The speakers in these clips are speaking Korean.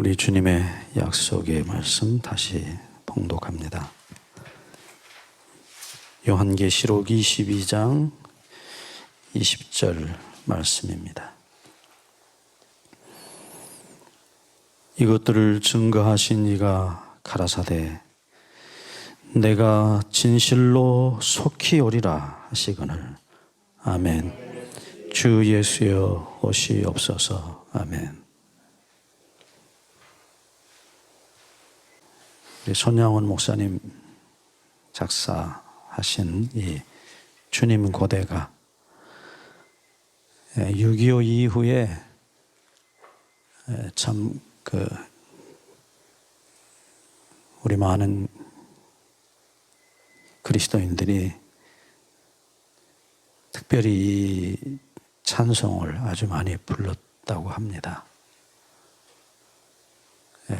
우리 주님의 약속의 말씀 다시 봉독합니다. 요한계시록 22장 20절 말씀입니다. 이것들을 증거하신 이가 가라사대 내가 진실로 속히 오리라 하시거늘. 아멘. 주 예수여 오시옵소서. 아멘. 우리 손양원 목사님 작사하신 이 주님 고대가 6.25 이후에 참 우리 많은 그리스도인들이 특별히 이 찬송을 아주 많이 불렀다고 합니다.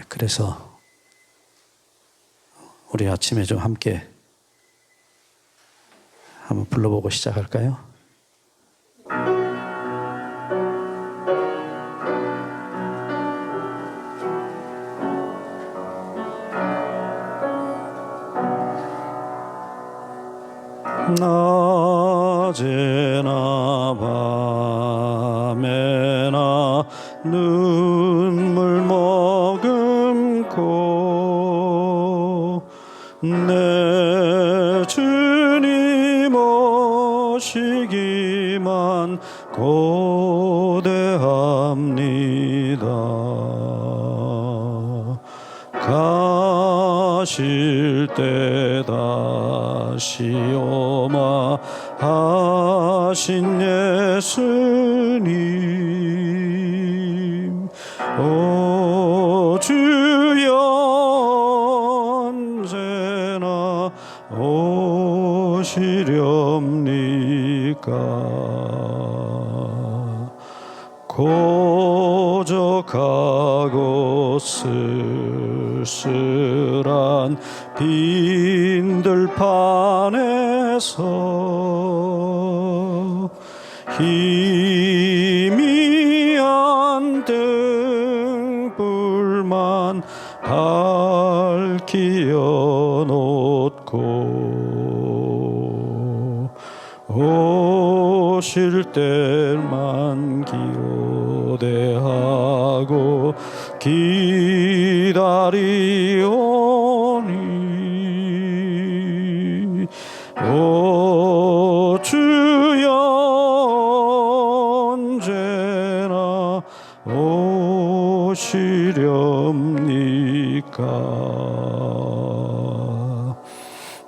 그래서 우리 아침에 좀 함께 한번 불러보고 시작할까요? 낮에나 밤에나 눈물 머금고 내 주님 오시기만 고대합니다. 가실 때 다시 오마 하신 예수님, 오 주여 언제나 오시렵니까? 고적하고 쓸쓸한 빈들판에서 희미한 등불만 밝히어 놓고 오실 때만 기도대하고 기다리오니 오 주여 언제나 오시렵니까?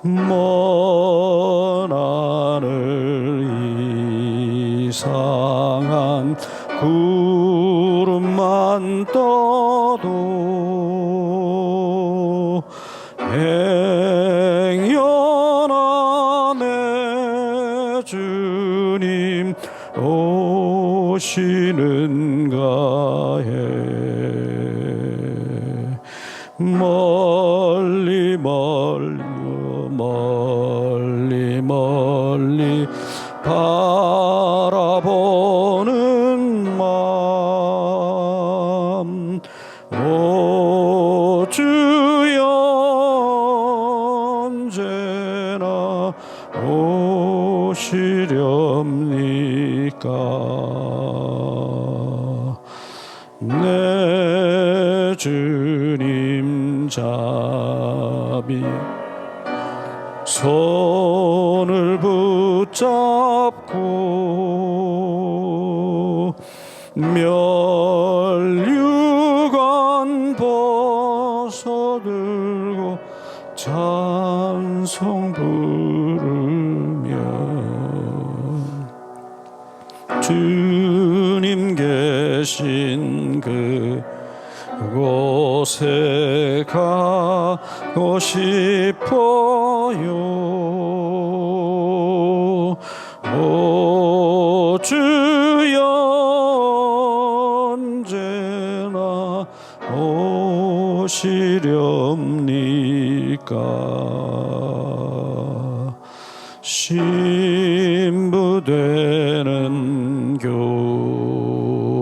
먼 하늘 이상한 구름만 떠도 행여나 내 주님 오시는가 해 멀리 멀리 멀리 멀리 바라보는 마음 오 주여 언제나 오시렵니까? 내 주님 자비 손을 붙잡고 멸류관 벗어들고 찬송 부르며 주님 계신 그곳에 가고 싶어요. 오 주여 언제나 오시렵니까? 신부되는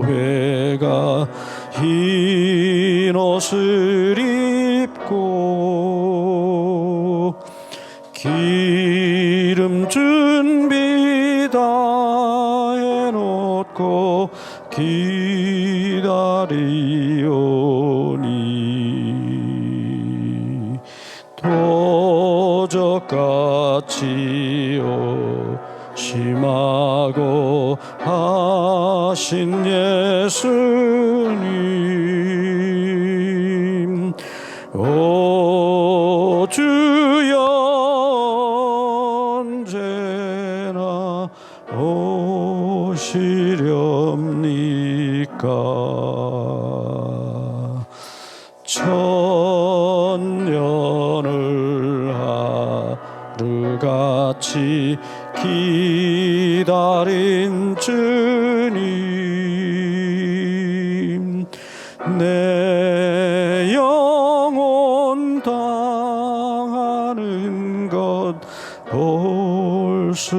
교회가 흰 옷을 입고 기름 준비 다 해놓고 기다리오니 도적같이 심하고 하신 예수님 오 주여 언제나 오시렵니까 천년을 하루같이 기다린 주님 내 영혼 당하는 것 볼 수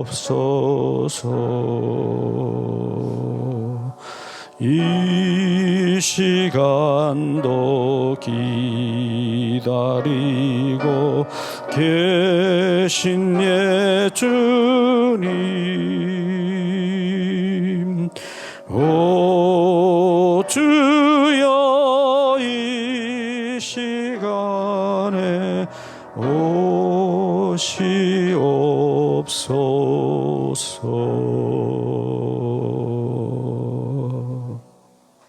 없소서 이 시간도 기다리고 계신 예수님 오 주여 이 시간에 오시옵소서.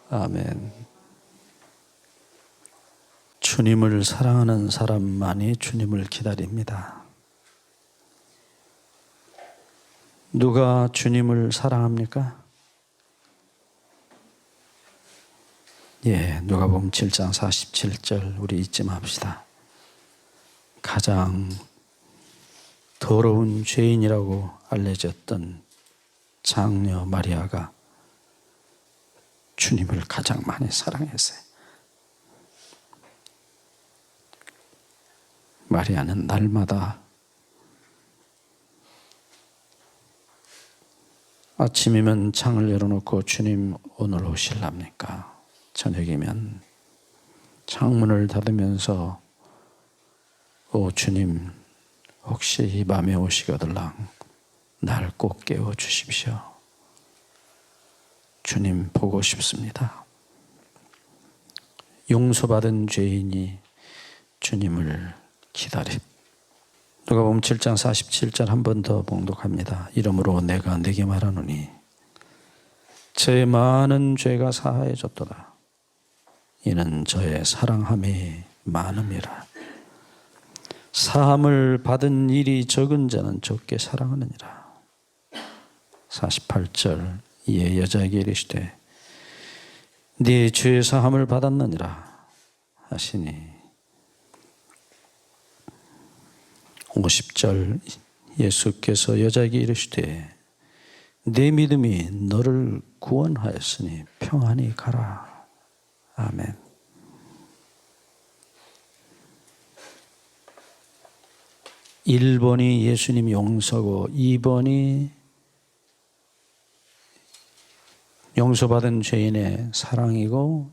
아멘. 주님을 사랑하는 사람만이 주님을 기다립니다. 누가 주님을 사랑합니까? 누가복음 7장 47절 우리 잊지 맙시다. 가장 더러운 죄인이라고 알려졌던 장녀 마리아가 주님을 가장 많이 사랑했어요. 마리아는 날마다 아침이면 창을 열어놓고 주님 오늘 오실랍니까? 저녁이면 창문을 닫으면서 오 주님 혹시 이 밤에 오시거들랑 날 꼭 깨워주십시오. 주님 보고 싶습니다. 용서받은 죄인이 주님을 기다림. 누가복음 7장 47절 한 번 더 봉독합니다. 이러므로 내가 네게 말하노니 저의 많은 죄가 사하여졌도다. 이는 저의 사랑함이 많음이라. 사함을 받은 일이 적은 자는 적게 사랑하느니라. 48절 이에 여자에게 이르시되 네 죄 사함을 받았느니라 하시니 50절 예수께서 여자에게 이르시되 네 믿음이 너를 구원하였으니 평안히 가라. 아멘. 일 번이 예수님 용서고 2번이 용서받은 죄인의 사랑이고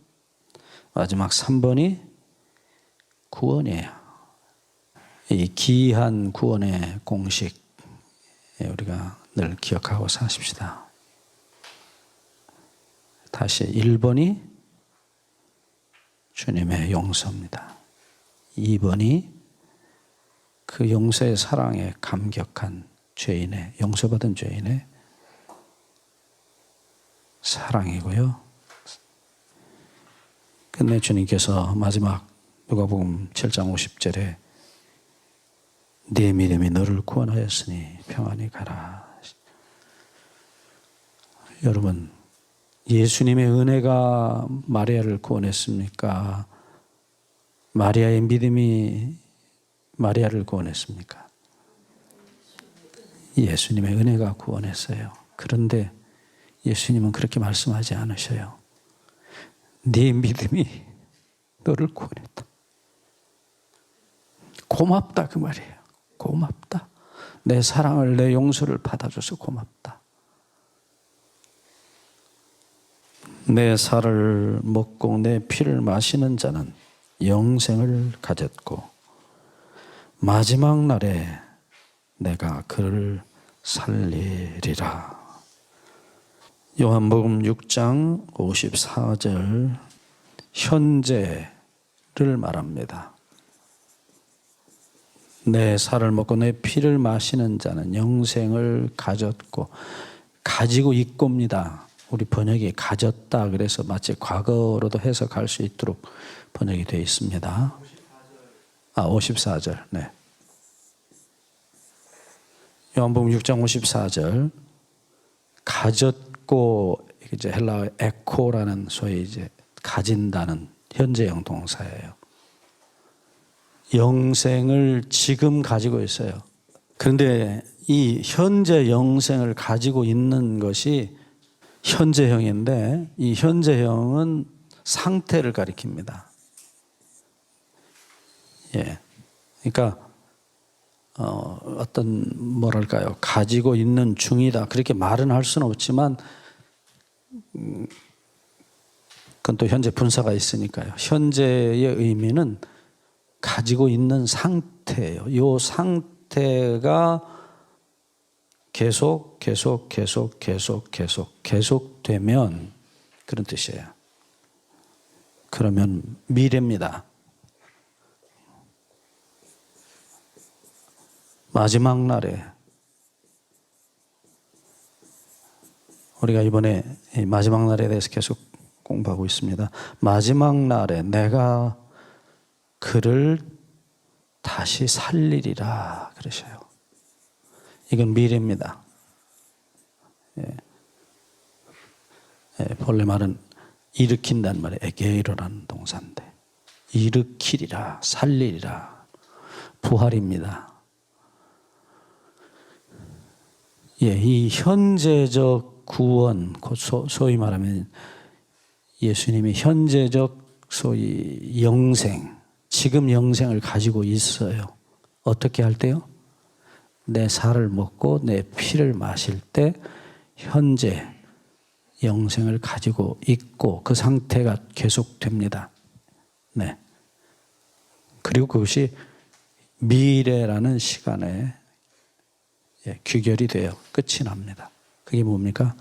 마지막 3번이 구원이에요. 이 기이한 구원의 공식 우리가 늘 기억하고 사십시다. 다시 1번이 주님의 용서입니다. 2번이 그 용서의 사랑에 감격한 죄인의 용서받은 죄인의 사랑이고요. 끝내 주님께서 마지막 누가복음 7장 50절에 네 믿음이 너를 구원하였으니 평안히 가라. 여러분, 예수님의 은혜가 마리아를 구원했습니까? 마리아의 믿음이 마리아를 구원했습니까? 예수님의 은혜가 구원했어요. 그런데 예수님은 그렇게 말씀하지 않으셔요. 네 믿음이 너를 구원했다. 고맙다 그 말이에요. 고맙다. 내 사랑을 내 용서를 받아줘서 고맙다. 내 살을 먹고 내 피를 마시는 자는 영생을 가졌고 마지막 날에 내가 그를 살리리라. 요한복음 6장 54절 현재를 말합니다. 내 살을 먹고 내 피를 마시는 자는 영생을 가졌고 가지고 있고입니다. 우리 번역이 가졌다 그래서 마치 과거로도 해석할 수 있도록 번역이 되어 있습니다. 54절. 네. 요한복음 6장 54절 가졌고 이제 헬라어 에코라는 소위 이제 가진다는 현재형 동사예요. 영생을 지금 가지고 있어요. 그런데 이 현재 영생을 가지고 있는 것이 현재형인데 이 현재형은 상태를 가리킵니다. 예. 그러니까 어떤 뭐랄까요? 가지고 있는 중이다. 그렇게 말은 할 수는 없지만 그건 또 현재 분사가 있으니까요. 현재의 의미는 가지고 있는 상태예요. 이 상태가 계속되면 그런 뜻이에요. 그러면 미래입니다. 마지막 날에 우리가 이번에 마지막 날에 대해서 계속 공부하고 있습니다. 마지막 날에 내가 그를 다시 살리리라 그러셔요. 이건 미래입니다. 예. 예, 본래 말은 일으킨다는 말이 에게이로라는 동사인데 일으키리라, 살리리라, 부활입니다. 예, 이 현재적 구원, 소위 말하면 예수님이 현재적 소위 영생, 지금 영생을 가지고 있어요. 어떻게 할 때요? 내 살을 먹고 내 피를 마실 때 현재 영생을 가지고 있고 그 상태가 계속됩니다. 네. 그리고 그것이 미래라는 시간에 귀결이 돼요. 끝이 납니다. 그게 뭡니까?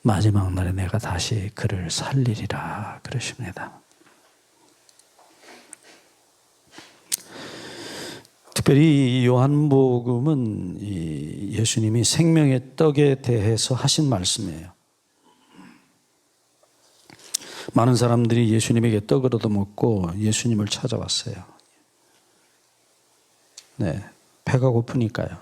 마지막 날에 내가 다시 그를 살리리라 그러십니다. 특별히 이 요한복음은 이 예수님이 생명의 떡에 대해서 하신 말씀이에요. 많은 사람들이 예수님에게 떡을 얻어먹고 예수님을 찾아왔어요. 네, 배가 고프니까요.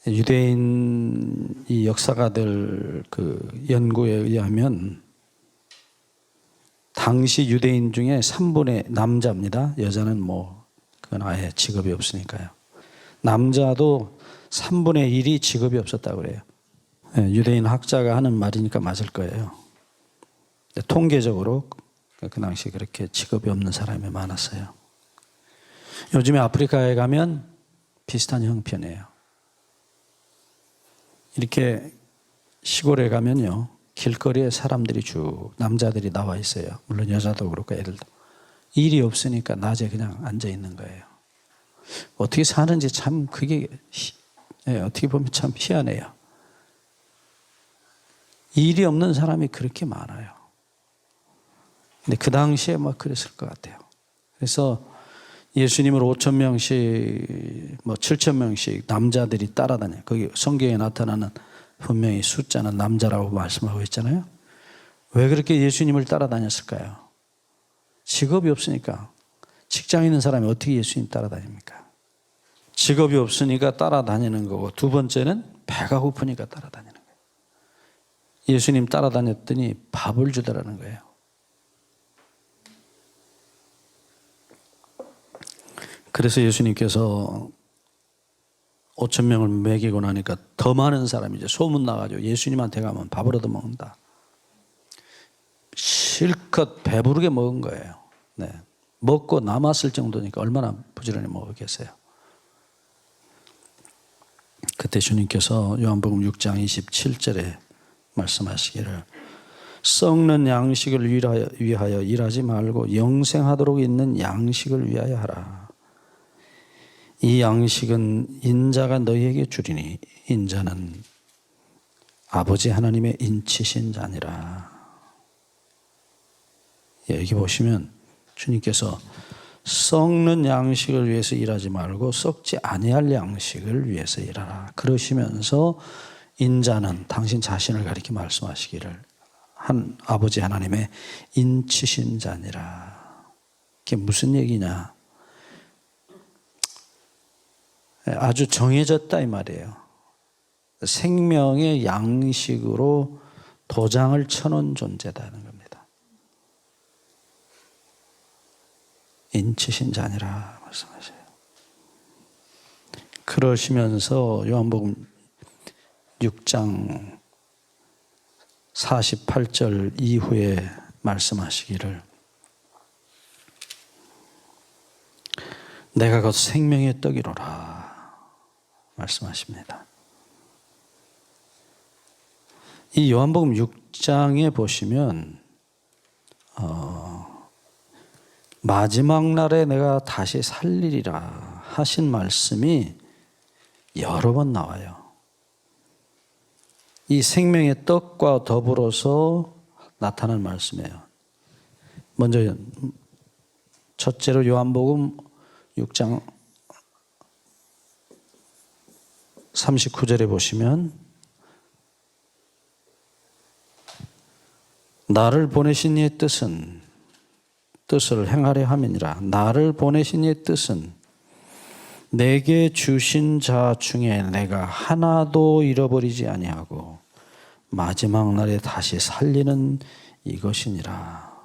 유대인 이 역사가들 그 연구에 의하면 당시 유대인 중에 3분의 남자입니다. 여자는 뭐 그건 아예 직업이 없으니까요. 남자도 3분의 1이 직업이 없었다고 그래요. 유대인 학자가 하는 말이니까 맞을 거예요. 통계적으로 그 당시 그렇게 직업이 없는 사람이 많았어요. 요즘에 아프리카에 가면 비슷한 형편이에요. 이렇게 시골에 가면요, 길거리에 사람들이 쭉 남자들이 나와 있어요. 물론 여자도 그렇고 애들도. 일이 없으니까 낮에 그냥 앉아 있는 거예요. 어떻게 사는지 참 그게 어떻게 보면 참 희한해요. 일이 없는 사람이 그렇게 많아요. 근데 그 당시에 막 그랬을 것 같아요. 그래서 예수님을 5,000명씩, 뭐 7,000명씩 남자들이 따라다녀요. 거기 성경에 나타나는 분명히 숫자는 남자라고 말씀하고 있잖아요. 왜 그렇게 예수님을 따라다녔을까요? 직업이 없으니까. 직장 있는 사람이 어떻게 예수님 따라다닙니까? 직업이 없으니까 따라다니는 거고, 두 번째는 배가 고프니까 따라다니는 거예요. 예수님 따라다녔더니 밥을 주더라는 거예요. 그래서 예수님께서 5,000명을 먹이고 나니까 더 많은 사람이 이제 소문 나가지고 예수님한테 가면 밥을 얻어먹는다. 실컷 배부르게 먹은 거예요. 네. 먹고 남았을 정도니까 얼마나 부지런히 먹었겠어요. 그때 주님께서 요한복음 6장 27절에 말씀하시기를 썩는 양식을 위하여 일하지 말고 영생하도록 있는 양식을 위하여 하라. 이 양식은 인자가 너희에게 주리니 인자는 아버지 하나님의 인치신 자니라. 여기 보시면 주님께서 썩는 양식을 위해서 일하지 말고 썩지 아니할 양식을 위해서 일하라. 그러시면서 인자는 당신 자신을 가리켜 말씀하시기를 한 아버지 하나님의 인치신 자니라. 그게 무슨 얘기냐? 아주 정해졌다 이 말이에요. 생명의 양식으로 도장을 쳐놓은 존재다는 겁니다. 인치신 자니라 말씀하셔요. 그러시면서 요한복음 6장 48절 이후에 말씀하시기를 내가 곧 생명의 떡이로라 말씀하십니다. 이 요한복음 6장에 보시면 마지막 날에 내가 다시 살리리라 하신 말씀이 여러 번 나와요. 이 생명의 떡과 더불어서 나타난 말씀이에요. 먼저 첫째로 요한복음 6장 39절에 보시면 나를 보내신 이의 뜻을 행하려 함이니라. 나를 보내신 이의 뜻은 내게 주신 자 중에 내가 하나도 잃어버리지 아니하고 마지막 날에 다시 살리는 이것이니라.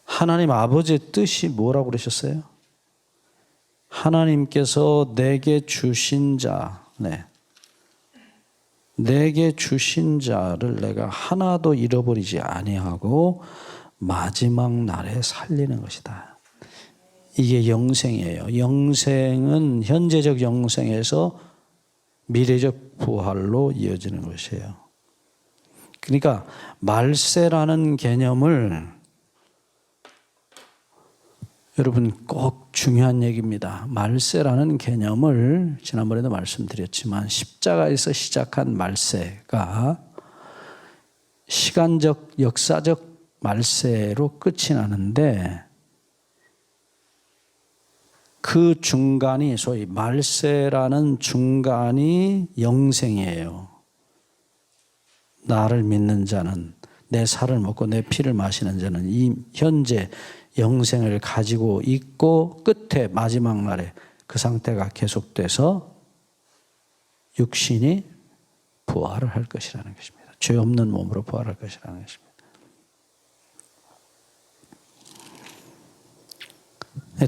하나님 아버지의 뜻이 뭐라고 그러셨어요? 하나님께서 내게 주신 자, 내게 주신 자를 내가 하나도 잃어버리지 아니하고 마지막 날에 살리는 것이다. 이게 영생이에요. 영생은 현재적 영생에서 미래적 부활로 이어지는 것이에요. 그러니까 말세라는 개념을 여러분 꼭 중요한 얘기입니다. 말세라는 개념을 지난번에도 말씀드렸지만 십자가에서 시작한 말세가 시간적 역사적 말세로 끝이 나는데 그 중간이 소위 말세라는 중간이 영생이에요. 나를 믿는 자는 내 살을 먹고 내 피를 마시는 자는 이 현재 영생을 가지고 있고 끝에 마지막 날에 그 상태가 계속돼서 육신이 부활을 할 것이라는 것입니다. 죄 없는 몸으로 부활할 것이라는 것입니다.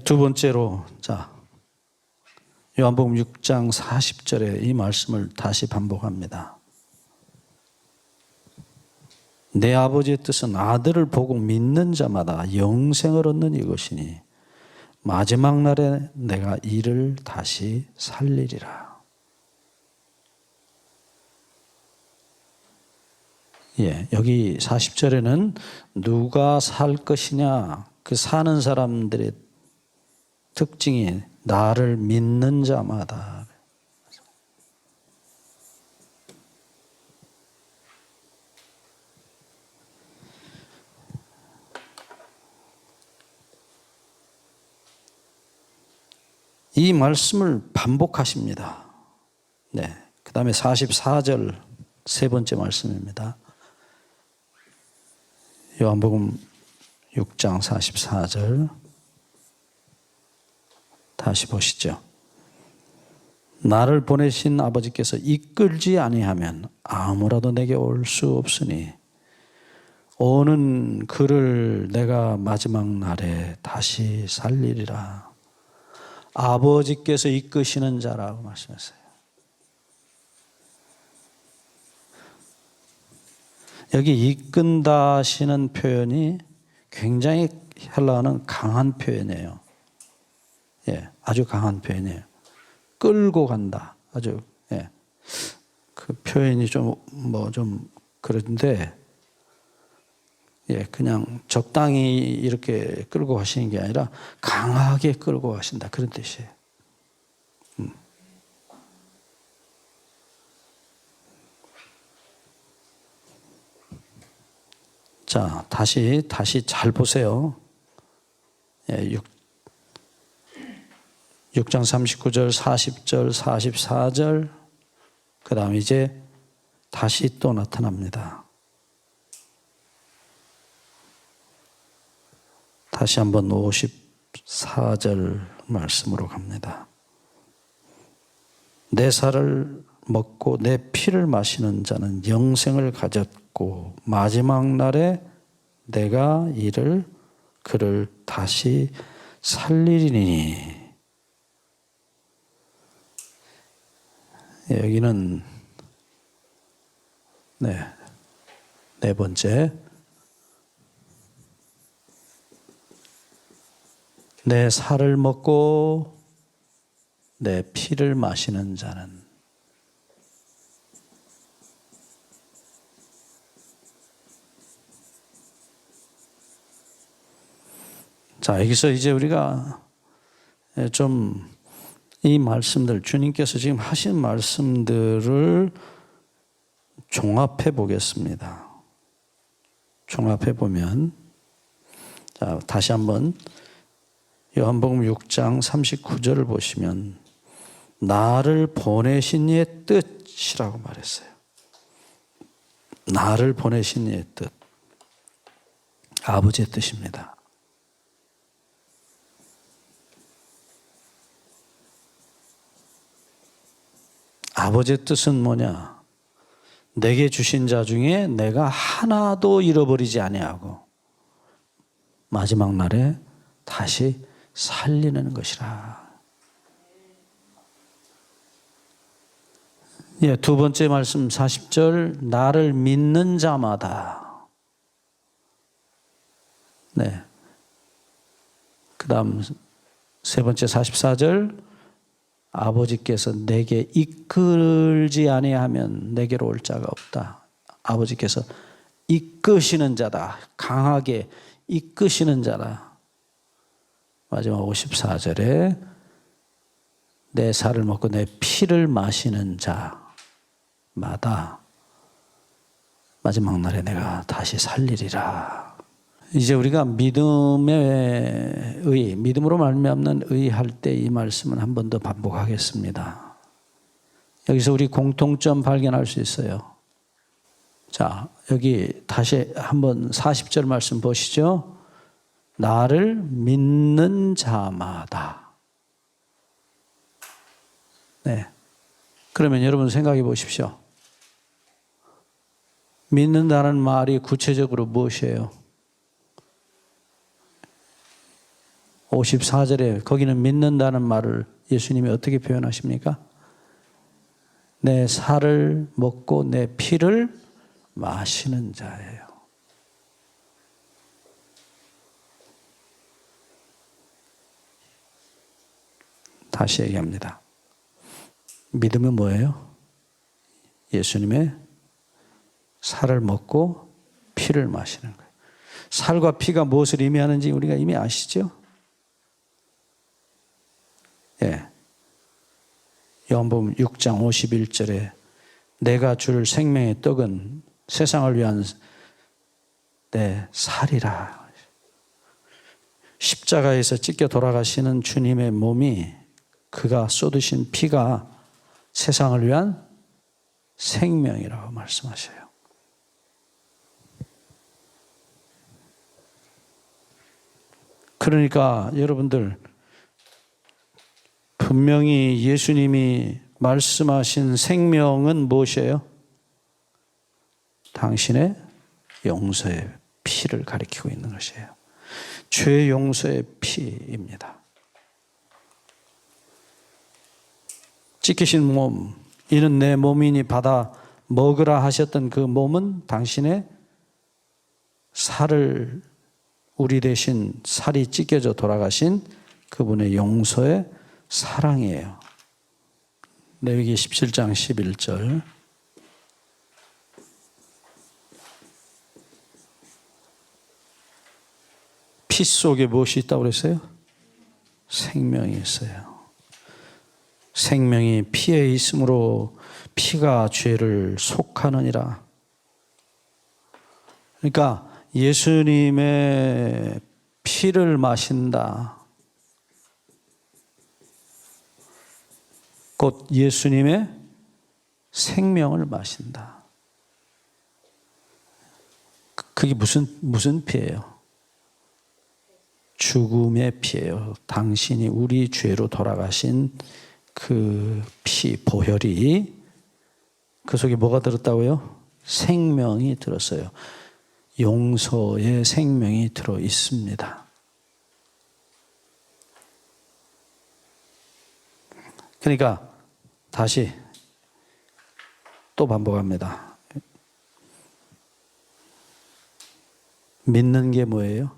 두 번째로 요한복음 6장 40절에 이 말씀을 다시 반복합니다. 내 아버지의 뜻은 아들을 보고 믿는 자마다 영생을 얻는 이것이니 마지막 날에 내가 이를 다시 살리리라. 여기 40절에는 누가 살 것이냐, 그 사는 사람들의 특징이 나를 믿는 자마다. 이 말씀을 반복하십니다. 그 다음에 44절 세 번째 말씀입니다. 요한복음 6장 44절 다시 보시죠. 나를 보내신 아버지께서 이끌지 아니하면 아무라도 내게 올 수 없으니 오는 그를 내가 마지막 날에 다시 살리리라. 아버지께서 이끄시는 자라고 말씀했어요. 여기 이끈다 하시는 표현이 굉장히 헬라어는 강한 표현이에요. 아주 강한 표현이에요. 끌고 간다. 아주 그 표현이 좀 그런데, 예, 그냥 적당히 이렇게 끌고 가시는 게 아니라 강하게 끌고 가신다, 그런 뜻이에요. 자, 다시 잘 보세요. 예, 6장 39절, 40절, 44절, 그 다음에 이제 다시 또 나타납니다. 다시 한번 54절 말씀으로 갑니다. 내 살을 먹고 내 피를 마시는 자는 영생을 가졌고 마지막 날에 내가 그를 다시 살리리니. 여기는 네 번째, 내 살을 먹고 내 피를 마시는 자는. 자, 여기서 이제 우리가 좀 이 말씀들, 주님께서 지금 하신 말씀들을 종합해 보겠습니다. 종합해 보면, 자, 다시 한번 요한복음 6장 39절을 보시면 나를 보내신 이의 뜻이라고 말했어요. 나를 보내신 이의 뜻, 아버지의 뜻입니다. 아버지의 뜻은 뭐냐? 내게 주신 자 중에 내가 하나도 잃어버리지 아니하고 마지막 날에 다시 살리는 것이라. 예, 두 번째 말씀 40절, 나를 믿는 자마다. 네. 그 다음 세 번째 44절, 아버지께서 내게 이끌지 아니하면 내게로 올 자가 없다. 아버지께서 이끄시는 자다. 강하게 이끄시는 자다. 마지막 54절에 내 살을 먹고 내 피를 마시는 자마다 마지막 날에 내가 다시 살리리라. 이제 우리가 믿음의 의, 믿음으로 말미암는 의할 때 이 말씀은 한 번 더 반복하겠습니다. 여기서 우리 공통점 발견할 수 있어요. 자, 여기 다시 한번 40절 말씀 보시죠. 나를 믿는 자마다. 네. 그러면 여러분 생각해 보십시오. 믿는다는 말이 구체적으로 무엇이에요? 54절에 거기는 믿는다는 말을 예수님이 어떻게 표현하십니까? 내 살을 먹고 내 피를 마시는 자예요. 다시 얘기합니다. 믿음은 뭐예요? 예수님의 살을 먹고 피를 마시는 거예요. 살과 피가 무엇을 의미하는지 우리가 이미 아시죠? 예. 요한복음 6장 51절에 내가 줄 생명의 떡은 세상을 위한 내 살이라. 십자가에서 찢겨 돌아가시는 주님의 몸이, 그가 쏟으신 피가 세상을 위한 생명이라고 말씀하셔요. 그러니까 여러분들, 분명히 예수님이 말씀하신 생명은 무엇이에요? 당신의 용서의 피를 가리키고 있는 것이에요. 죄 용서의 피입니다. 찢기신 몸, 이는 내 몸이니 받아 먹으라 하셨던 그 몸은 당신의 살을, 우리 대신 살이 찢겨져 돌아가신 그분의 용서의 사랑이에요. 레위기 17장 11절. 피 속에 무엇이 있다고 그랬어요? 생명이 있어요. 생명이 피에 있으므로 피가 죄를 속하느니라. 그러니까 예수님의 피를 마신다. 곧 예수님의 생명을 마신다. 그게 무슨 피예요? 죽음의 피예요. 당신이 우리 죄로 돌아가신 그 피, 보혈이 그 속에 뭐가 들었다고요? 생명이 들었어요. 용서의 생명이 들어 있습니다. 그러니까 다시 또 반복합니다. 믿는 게 뭐예요?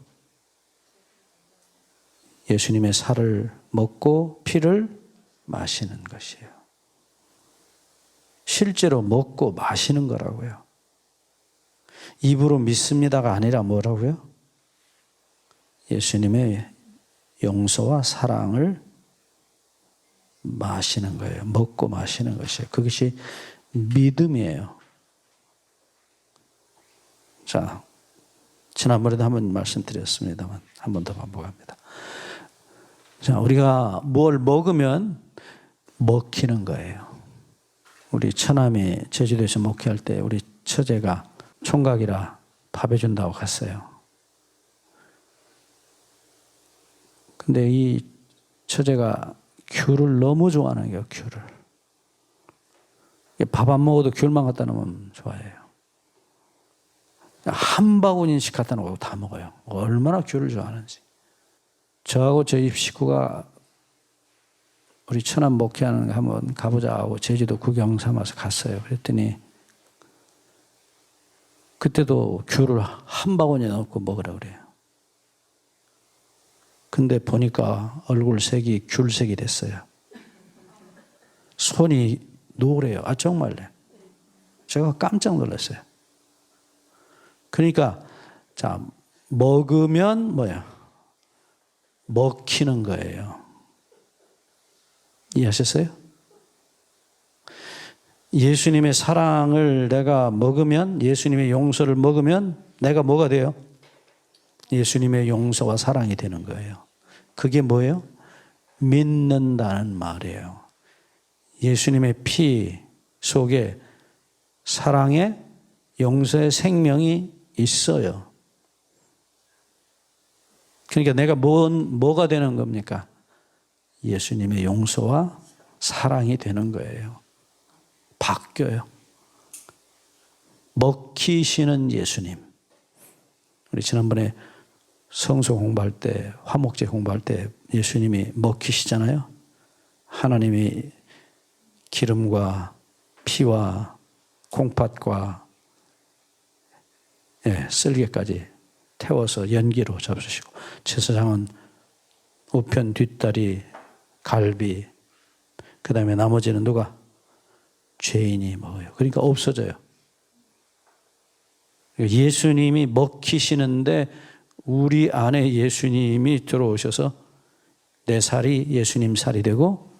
예수님의 살을 먹고 피를 마시는 것이에요. 실제로 먹고 마시는 거라고요. 입으로 믿습니다가 아니라 뭐라고요? 예수님의 용서와 사랑을 마시는 거예요. 먹고 마시는 것이에요. 그것이 믿음이에요. 자, 지난번에도 한번 말씀드렸습니다만 한 번 더 반복합니다. 자, 우리가 뭘 먹으면 먹히는 거예요. 우리 처남이 제주도에서 목회할 때 우리 처제가 총각이라 밥 해준다고 갔어요. 근데 이 처제가 귤을 너무 좋아하는 거예요. 귤을. 밥 안 먹어도 귤만 갖다 놓으면 좋아해요. 한 바구니씩 갖다 놓고 다 먹어요. 얼마나 귤을 좋아하는지. 저하고 저희 식구가 우리 처남 목회하는 거 한번 가보자 하고 제주도 구경 삼아서 갔어요. 그랬더니 그때도 귤을 한 바구니에 넣고 먹으라 그래요. 근데 보니까 얼굴색이 귤색이 됐어요. 손이 노래요. 아, 정말요. 제가 깜짝 놀랐어요. 그러니까 자, 먹으면 뭐야? 먹히는 거예요. 이해하셨어요? 예수님의 사랑을 내가 먹으면, 예수님의 용서를 먹으면 내가 뭐가 돼요? 예수님의 용서와 사랑이 되는 거예요. 그게 뭐예요? 믿는다는 말이에요. 예수님의 피 속에 사랑의 용서의 생명이 있어요. 그러니까 내가 뭐가 되는 겁니까? 예수님의 용서와 사랑이 되는 거예요. 바뀌어요. 먹히시는 예수님. 우리 지난번에 성서 공부할 때, 화목제 공부할 때 예수님이 먹히시잖아요. 하나님이 기름과 피와 콩팥과 쓸개까지 태워서 연기로 잡수시고, 제사장은 우편, 뒷다리, 갈비, 그 다음에 나머지는 누가? 죄인이 먹어요. 그러니까 없어져요. 예수님이 먹히시는데 우리 안에 예수님이 들어오셔서 내 살이 예수님 살이 되고,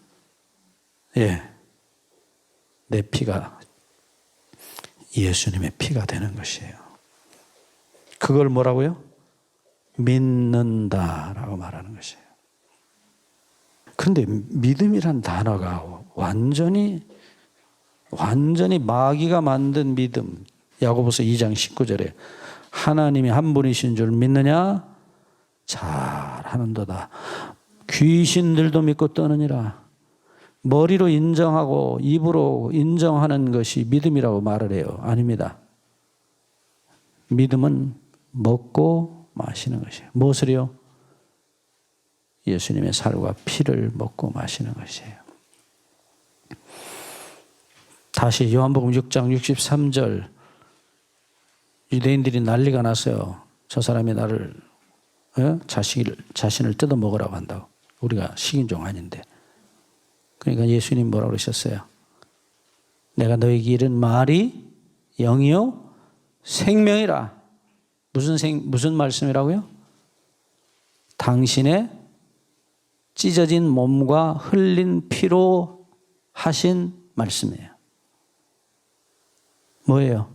내 피가 예수님의 피가 되는 것이에요. 그걸 뭐라고요? 믿는다라고 말하는 것이에요. 그런데 믿음이란 단어가 완전히 마귀가 만든 믿음. 야고보서 2장 19절에 하나님이 한 분이신 줄 믿느냐? 잘하는도다. 귀신들도 믿고 떠느니라. 머리로 인정하고 입으로 인정하는 것이 믿음이라고 말을 해요. 아닙니다. 믿음은 먹고 마시는 것이에요. 무엇을요? 예수님의 살과 피를 먹고 마시는 것이에요. 다시 요한복음 6장 63절. 유대인들이 난리가 났어요. 저 사람이 나를 자신을 뜯어 먹으라고 한다고. 우리가 식인종 아닌데. 그러니까 예수님 뭐라고 그러셨어요? 내가 너에게 이른 말이 영이요 생명이라. 무슨 말씀이라고요? 당신의 찢어진 몸과 흘린 피로 하신 말씀이에요. 뭐예요?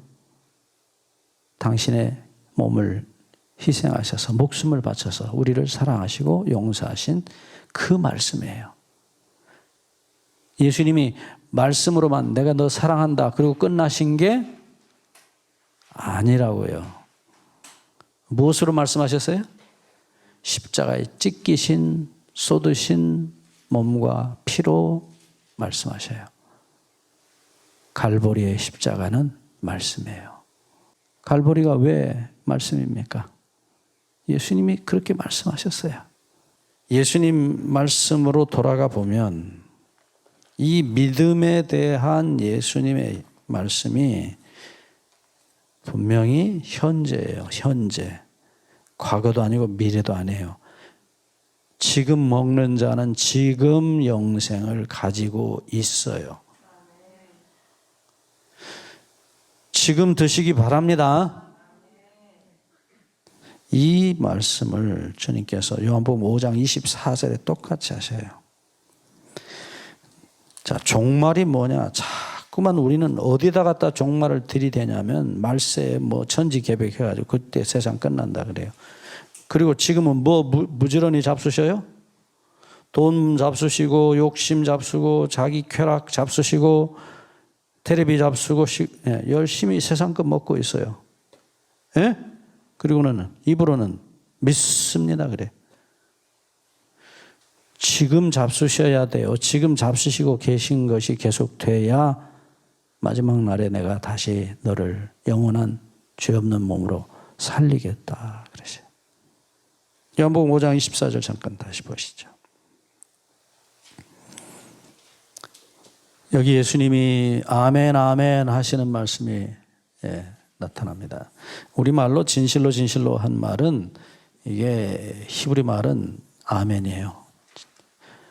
당신의 몸을 희생하셔서 목숨을 바쳐서 우리를 사랑하시고 용서하신 그 말씀이에요. 예수님이 말씀으로만 내가 너 사랑한다 그리고 끝나신 게 아니라고요. 무엇으로 말씀하셨어요? 십자가에 찢기신 쏟으신 몸과 피로 말씀하셔요. 갈보리의 십자가는 말씀이에요. 갈보리가 왜 말씀입니까? 예수님이 그렇게 말씀하셨어요. 예수님 말씀으로 돌아가 보면 이 믿음에 대한 예수님의 말씀이 분명히 현재예요. 현재. 과거도 아니고 미래도 아니에요. 지금 먹는 자는 지금 영생을 가지고 있어요. 지금 드시기 바랍니다. 이 말씀을 주님께서 요한복음 5장 24절에 똑같이 하셔요. 자, 종말이 뭐냐? 자꾸만 우리는 어디다 갖다 종말을 들이대냐면 말세에 뭐 천지개벽해가지고 그때 세상 끝난다 그래요. 그리고 지금은 뭐 부지런히 잡수셔요? 돈 잡수시고 욕심 잡수고 자기 쾌락 잡수시고 텔레비 잡수고 열심히 세상 것 먹고 있어요. 예? 그리고는 입으로는 믿습니다 그래. 지금 잡수셔야 돼요. 지금 잡수시고 계신 것이 계속돼야 마지막 날에 내가 다시 너를 영원한 죄 없는 몸으로 살리겠다 그러셔요. 요한복음 5장 24절 잠깐 다시 보시죠. 여기 예수님이 아멘 아멘 하시는 말씀이 나타납니다. 우리말로 진실로 진실로 한 말은 이게 히브리 말은 아멘이에요.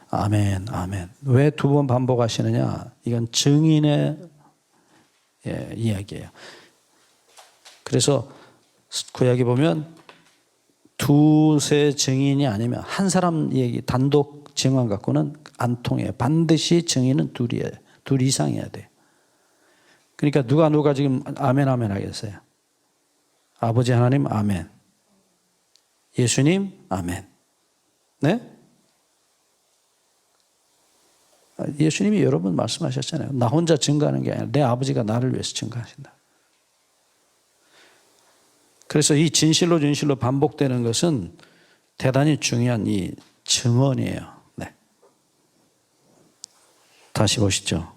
아멘 아멘. 왜 두 번 반복하시느냐? 이건 증인의 이야기예요. 그래서 구약에 보면 두세 증인이 아니면 한 사람 얘기 단독 증언 갖고는 안 통해요. 반드시 증인은 둘이에요. 둘 이상이어야 돼요. 그러니까 누가 지금 아멘 아멘 하겠어요? 아버지 하나님 아멘. 예수님 아멘. 네? 예수님이 여러 번 말씀하셨잖아요. 나 혼자 증거하는 게 아니라 내 아버지가 나를 위해서 증거하신다. 그래서 이 진실로 진실로 반복되는 것은 대단히 중요한 이 증언이에요. 네. 다시 보시죠.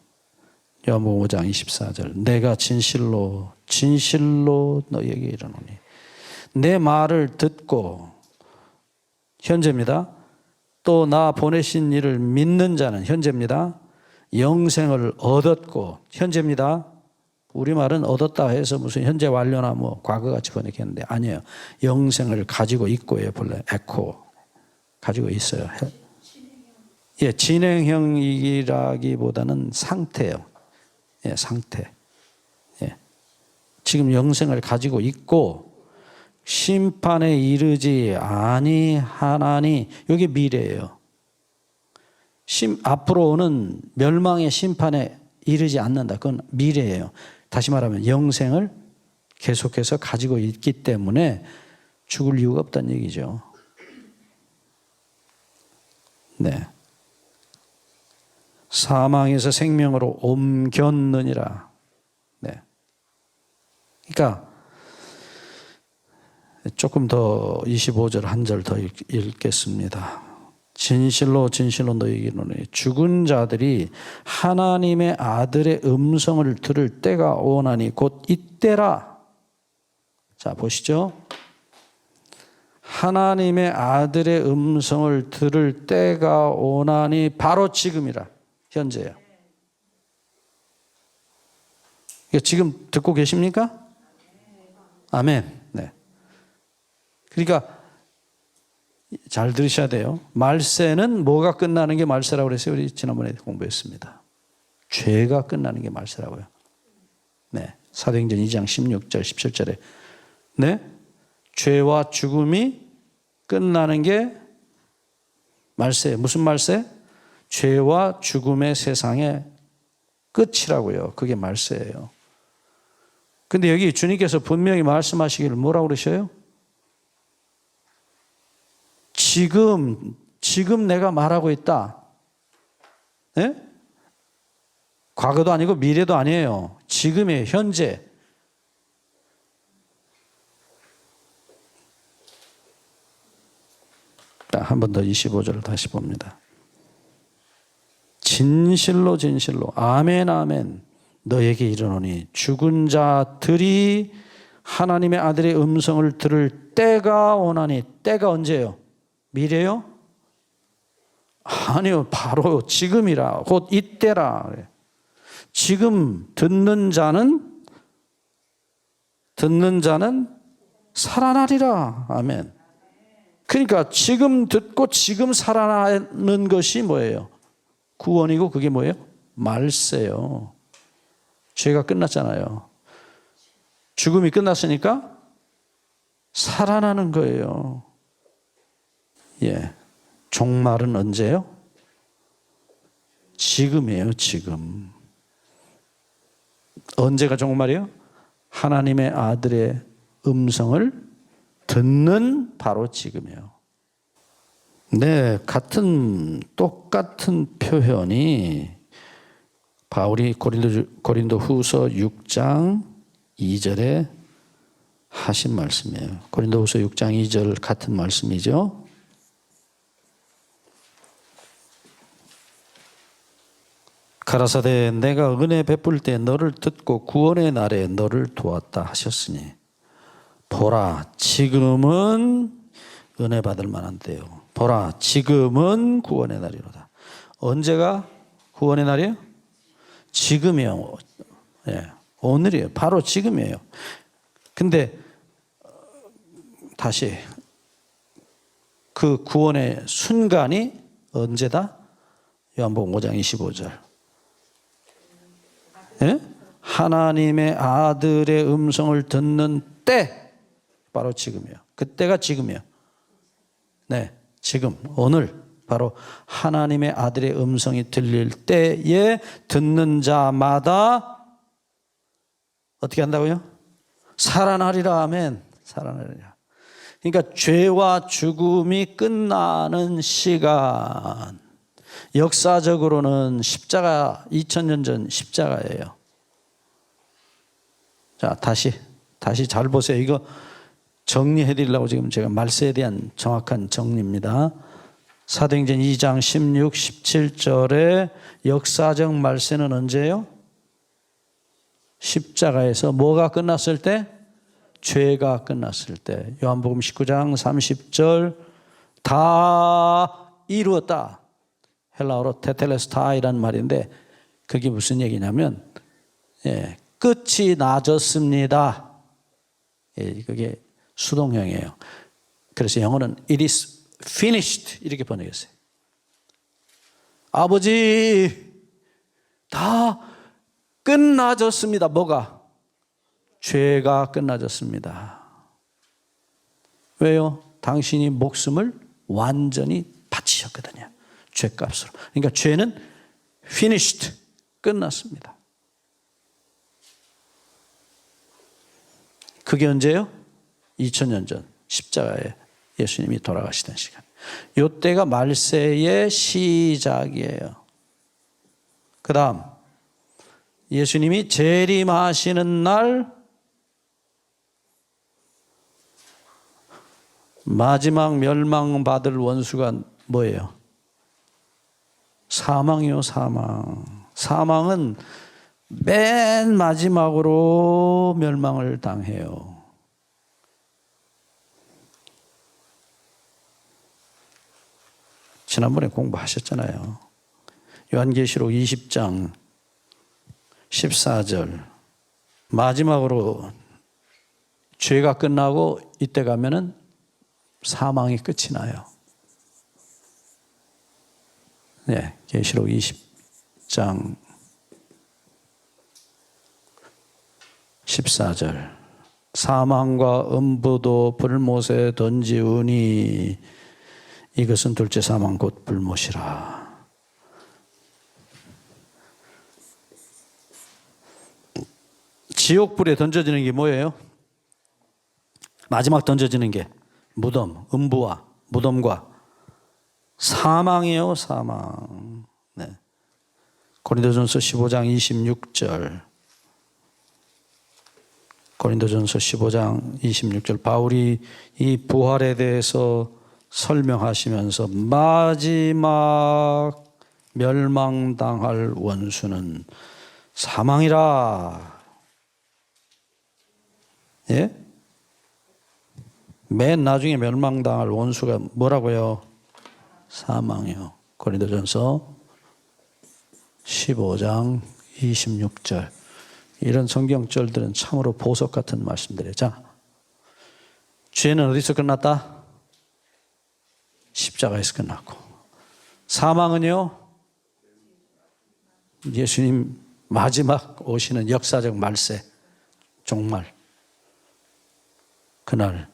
요한복음 5장 24절. 내가 진실로 진실로 너희에게 이르노니 내 말을 듣고 현재입니다. 또 나 보내신 이를 믿는 자는 현재입니다. 영생을 얻었고 현재입니다. 우리말은 얻었다 해서 무슨 현재 완료나 뭐 과거같이 번역했는데 아니에요. 영생을 가지고 있고요. 본래 에코 가지고 있어요. 예, 진행형이라기보다는 상태예요. 예, 상태. 예. 지금 영생을 가지고 있고 심판에 이르지 아니하나니 여기 미래예요. 앞으로 오는 멸망의 심판에 이르지 않는다. 그건 미래예요. 다시 말하면 영생을 계속해서 가지고 있기 때문에 죽을 이유가 없다는 얘기죠. 네. 사망에서 생명으로 옮겼느니라. 네. 그러니까 조금 더 25절 한 절 더 읽겠습니다. 진실로 진실로 너희에게 이르노니 죽은 자들이 하나님의 아들의 음성을 들을 때가 오나니 곧 이때라. 자 보시죠. 하나님의 아들의 음성을 들을 때가 오나니 바로 지금이라. 현재예요. 지금 듣고 계십니까? 아멘. 네. 그러니까 잘 들으셔야 돼요. 말세는 뭐가 끝나는 게 말세라고 그랬어요? 우리 지난번에 공부했습니다. 죄가 끝나는 게 말세라고요. 네. 사도행전 2장 16절 17절에 네. 죄와 죽음이 끝나는 게 말세. 무슨 말세? 죄와 죽음의 세상의 끝이라고요. 그게 말세예요. 근데 여기 주님께서 분명히 말씀하시기를 뭐라고 그러셔요? 지금 내가 말하고 있다. 네? 과거도 아니고 미래도 아니에요. 지금의 현재. 한 번 더 25절을 다시 봅니다. 진실로 진실로 아멘 아멘 너에게 이르노니 죽은 자들이 하나님의 아들의 음성을 들을 때가 오나니. 때가 언제예요? 미래요? 아니요, 바로 지금이라. 곧 이때라. 지금 듣는 자는 살아나리라. 아멘. 그러니까 지금 듣고 지금 살아나는 것이 뭐예요? 구원이고 그게 뭐예요? 말세요. 죄가 끝났잖아요. 죽음이 끝났으니까 살아나는 거예요. 예. 종말은 언제요? 지금이에요, 지금. 언제가 종말이에요? 하나님의 아들의 음성을 듣는 바로 지금이에요. 네, 똑같은 표현이 바울이 고린도 후서 6장 2절에 하신 말씀이에요. 고린도 후서 6장 2절 같은 말씀이죠. 가라사대 내가 은혜 베풀 때 너를 듣고 구원의 날에 너를 도왔다 하셨으니 보라 지금은 은혜 받을 만한데요. 보라 지금은 구원의 날이로다. 언제가 구원의 날이에요? 지금이요. 예, 오늘이에요. 바로 지금이에요. 근데 다시 그 구원의 순간이 언제다? 요한복음 5장 25절. 예? 하나님의 아들의 음성을 듣는 때 바로 지금이에요. 그때가 지금이에요. 네, 지금 오늘 바로 하나님의 아들의 음성이 들릴 때에 듣는 자마다 어떻게 한다고요? 살아나리라. 아멘. 살아나리라. 그러니까 죄와 죽음이 끝나는 시간, 역사적으로는 십자가, 2000년 전 십자가예요. 자, 다시 잘 보세요. 이거 정리해 드리려고 지금 제가 말세에 대한 정확한 정리입니다. 사도행전 2장 16, 17절에 역사적 말세는 언제예요? 십자가에서 뭐가 끝났을 때? 죄가 끝났을 때. 요한복음 19장 30절 다 이루었다. 헬라어로 테텔레스타이라는 말인데 그게 무슨 얘기냐면 끝이 나졌습니다. 그게 수동형이에요. 그래서 영어는 it is finished 이렇게 번역했어요. 아버지 다 끝나졌습니다. 뭐가? 죄가 끝나졌습니다. 왜요? 당신이 목숨을 완전히 바치셨거든요. 죄값으로. 그러니까 죄는 finished 끝났습니다. 그게 언제요? 2000년 전 십자가에 예수님이 돌아가시던 시간. 이때가 말세의 시작이에요. 그 다음 예수님이 재림하시는 날 마지막 멸망받을 원수가 뭐예요? 사망이요. 사망은 맨 마지막으로 멸망을 당해요. 지난번에 공부하셨잖아요. 요한계시록 20장 14절 마지막으로 죄가 끝나고 이때 가면은 사망이 끝이 나요. 네, 계시록 20장 14절 사망과 음부도 불못에 던지우니 이것은 둘째 사망 곧 불못이라. 지옥불에 던져지는 게 뭐예요? 마지막 던져지는 게 무덤, 음부와 무덤과 사망이에요. 사망. 네. 고린도전서 15장 26절. 고린도전서 15장 26절. 바울이 이 부활에 대해서 설명하시면서 마지막 멸망당할 원수는 사망이라. 예? 맨 나중에 멸망당할 원수가 뭐라고요? 사망이요. 고린도전서 15장 26절. 이런 성경절들은 참으로 보석 같은 말씀들이에요. 자, 죄는 어디서 끝났다? 십자가에서 끝났고. 사망은요? 예수님 마지막 오시는 역사적 말세, 종말. 그날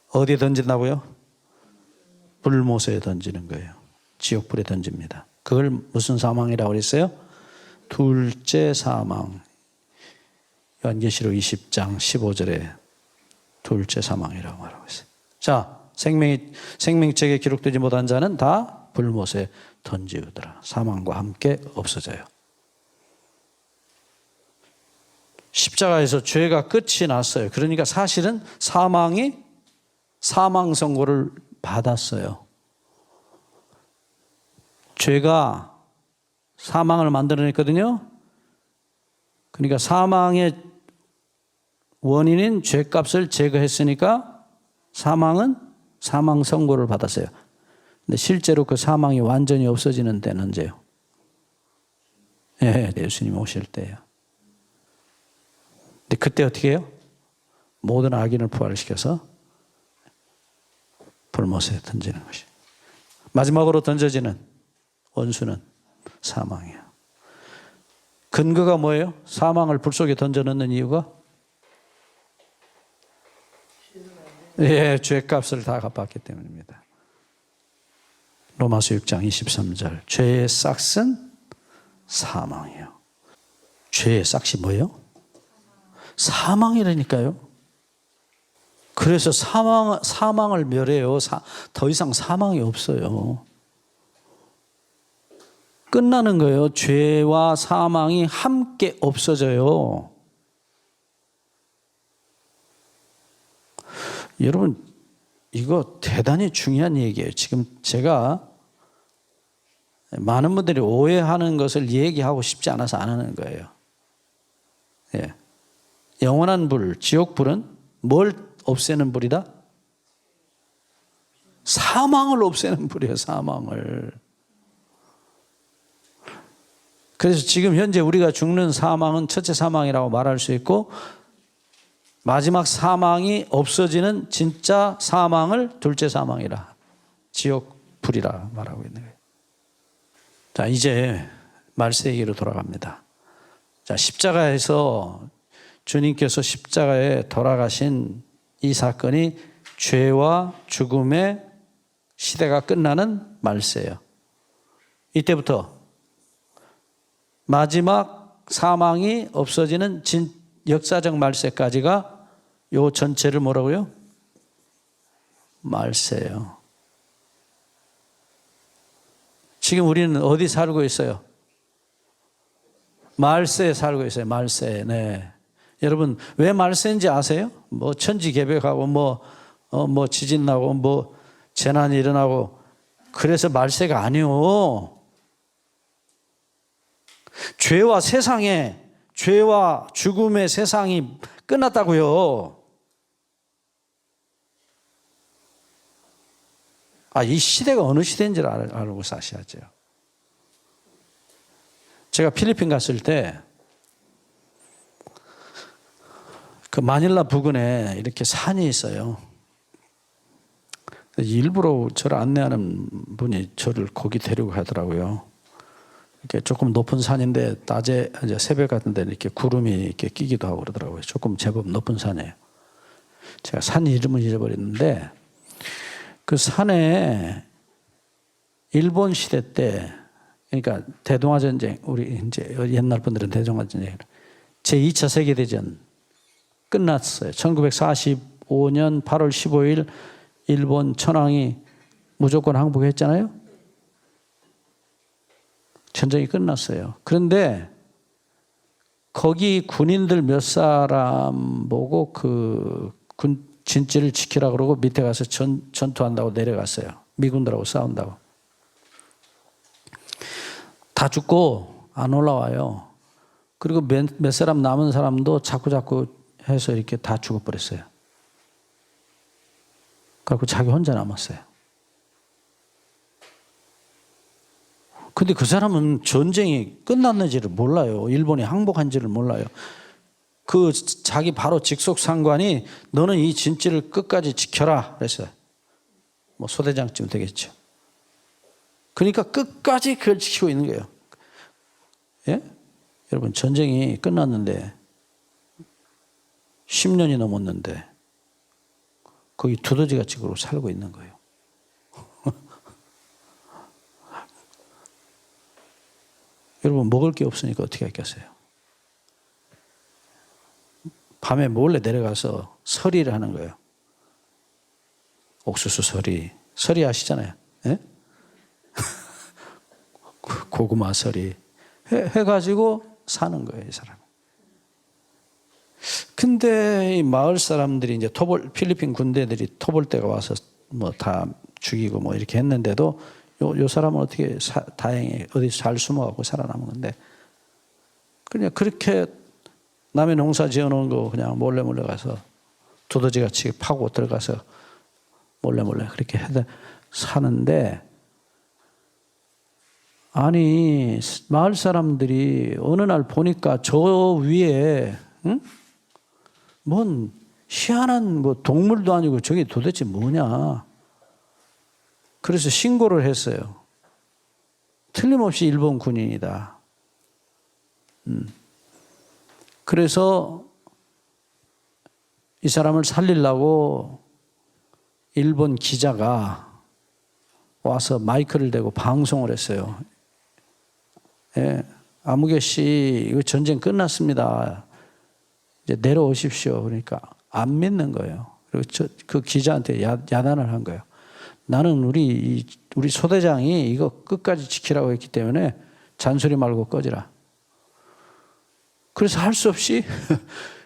어디에 던진다고요? 불못에 던지는 거예요. 지옥불에 던집니다. 그걸 무슨 사망이라고 그랬어요? 둘째 사망. 요한계시록 20장 15절에 둘째 사망이라고 말하고 있어요. 자, 생명책에 기록되지 못한 자는 다 불못에 던지우더라. 사망과 함께 없어져요. 십자가에서 죄가 끝이 났어요. 그러니까 사실은 사망이 사망 선고를 받았어요. 죄가 사망을 만들어냈거든요. 그러니까 사망의 원인인 죄값을 제거했으니까 사망은 사망 선고를 받았어요. 근데 실제로 그 사망이 완전히 없어지는 때는 언제요? 예, 예수님 오실 때예요. 근데 그때 어떻게 해요? 모든 악인을 부활시켜서 불못에 던지는 것이. 마지막으로 던져지는 원수는 사망이에요. 근거가 뭐예요? 사망을 불 속에 던져넣는 이유가? 예, 죄값을 다 갚았기 때문입니다. 로마서 6장 23절. 죄의 싹은 사망이에요. 죄의 싹이 뭐예요? 사망이라니까요. 그래서 사망을 멸해요. 더 이상 사망이 없어요. 끝나는 거예요. 죄와 사망이 함께 없어져요. 여러분, 이거 대단히 중요한 얘기예요. 지금 제가 많은 분들이 오해하는 것을 얘기하고 싶지 않아서 안 하는 거예요. 예. 영원한 불, 지옥불은 뭘 없애는 불이다? 사망을 없애는 불이에요. 사망을. 그래서 지금 현재 우리가 죽는 사망은 첫째 사망이라고 말할 수 있고, 마지막 사망이 없어지는 진짜 사망을 둘째 사망이라, 지옥불이라 말하고 있는 거예요. 자, 이제 말세 얘기로 돌아갑니다. 자, 십자가에서 주님께서 십자가에 돌아가신 이 사건이 죄와 죽음의 시대가 끝나는 말세예요. 이때부터 마지막 사망이 없어지는 역사적 말세까지가 요 전체를 뭐라고요? 말세예요. 지금 우리는 어디 살고 있어요? 말세에 살고 있어요. 말세. 네. 여러분, 왜 말세인지 아세요? 뭐 천지개벽하고 뭐 지진 나고 뭐 재난이 일어나고 그래서 말세가 아니요. 죄와 죽음의 세상이 끝났다고요. 이 시대가 어느 시대인지를 알고 사셔야죠. 제가 필리핀 갔을 때 그 마닐라 부근에 이렇게 산이 있어요. 일부러 저를 안내하는 분이 저를 거기 데리고 가더라고요. 이렇게 조금 높은 산인데 낮에 이제 새벽 같은 데 이렇게 구름이 이렇게 끼기도 하고 그러더라고요. 조금 제법 높은 산이에요. 제가 산 이름을 잊어버렸는데 그 산에 일본 시대 때, 그러니까 대동아 전쟁, 우리 이제 옛날 분들은 대동아 전쟁, 제2차 세계대전 끝났어요. 1945년 8월 15일 일본 천황이 무조건 항복했잖아요. 전쟁이 끝났어요. 그런데 거기 군인들 몇 사람 보고 그 군 진지를 지키라 그러고 밑에 가서 전투한다고 내려갔어요. 미군들하고 싸운다고. 다 죽고 안 올라와요. 그리고 몇 사람 남은 사람도 자꾸 해서 이렇게 다 죽어버렸어요. 그래서 자기 혼자 남았어요. 근데 그 사람은 전쟁이 끝났는지를 몰라요. 일본이 항복한지를 몰라요. 그 자기 바로 직속 상관이 너는 이 진지를 끝까지 지켜라 그랬어요. 뭐 소대장쯤 되겠죠. 그러니까 끝까지 그걸 지키고 있는 거예요. 예? 여러분 전쟁이 끝났는데 10년이 넘었는데 거기 두더지같이 그러고 살고 있는 거예요. 여러분 먹을 게 없으니까 어떻게 했겠어요? 밤에 몰래 내려가서 서리를 하는 거예요. 옥수수 서리. 서리 아시잖아요. 예? 고구마 서리. 해가지고 사는 거예요, 이 사람. 근데 이 마을 사람들이 이제 필리핀 군대들이 토벌대가 와서 뭐 다 죽이고 뭐 이렇게 했는데도 요 사람은 어떻게 다행히 어디서 잘 숨어갖고 살아남은 건데 그냥 그렇게 남의 농사 지어놓은 거 그냥 몰래 가서 두더지같이 파고 들어가서 몰래 그렇게 해서 사는데 아니 마을 사람들이 어느 날 보니까 저 위에 뭔 희한한 뭐 동물도 아니고 저게 도대체 뭐냐. 그래서 신고를 했어요. 틀림없이 일본 군인이다. 그래서 이 사람을 살리려고 일본 기자가 와서 마이크를 대고 방송을 했어요. 예, 아무개 씨, 이거 전쟁 끝났습니다. 이제 내려오십시오. 그러니까 안 믿는 거예요. 그리고 그 기자한테 야단을 한 거예요. 나는 우리 소대장이 이거 끝까지 지키라고 했기 때문에 잔소리 말고 꺼지라. 그래서 할 수 없이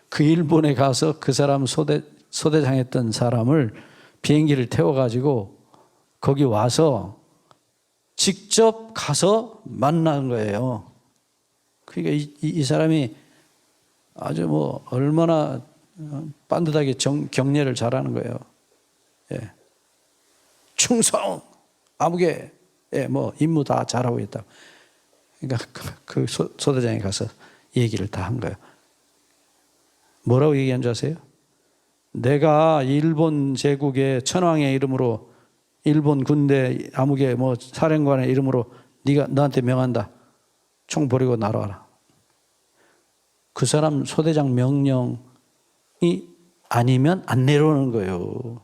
그 일본에 가서 그 사람 소대장 했던 사람을 비행기를 태워가지고 거기 와서 직접 가서 만난 거예요. 그러니까 이 사람이 아주 뭐 얼마나 반듯하게 경례를 잘하는 거예요. 예. 충성, 아무개, 예, 뭐 임무 다 잘하고 있다. 그러니까 그 소대장에 가서 얘기를 다 한 거예요. 뭐라고 얘기한 줄 아세요? 내가 일본 제국의 천황의 이름으로 일본 군대 아무개 뭐 사령관의 이름으로 너한테 명한다. 총 버리고 날아와라. 그 사람 소대장 명령이 아니면 안 내려오는 거예요.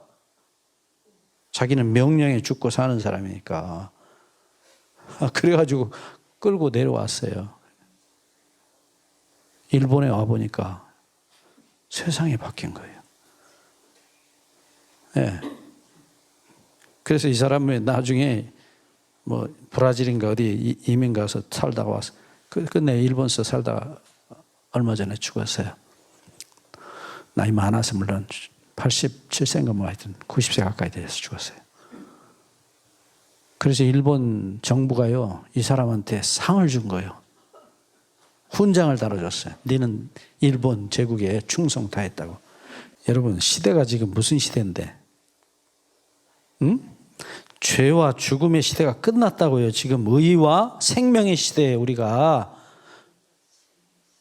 자기는 명령에 죽고 사는 사람이니까. 그래가지고 끌고 내려왔어요. 일본에 와보니까 세상이 바뀐 거예요. 예. 그래서 이 사람은 나중에 뭐 브라질인가 어디 이민 가서 살다가 와서 끝내 일본서 살다가 얼마 전에 죽었어요. 나이 많아서 물론 87세인가 뭐 하여튼 90세 가까이 돼서 죽었어요. 그래서 일본 정부가요 이 사람한테 상을 준 거예요. 훈장을 달아줬어요. 너는 일본 제국에 충성 다했다고. 여러분 시대가 지금 무슨 시대인데? 죄와 죽음의 시대가 끝났다고요. 지금 의와 생명의 시대에 우리가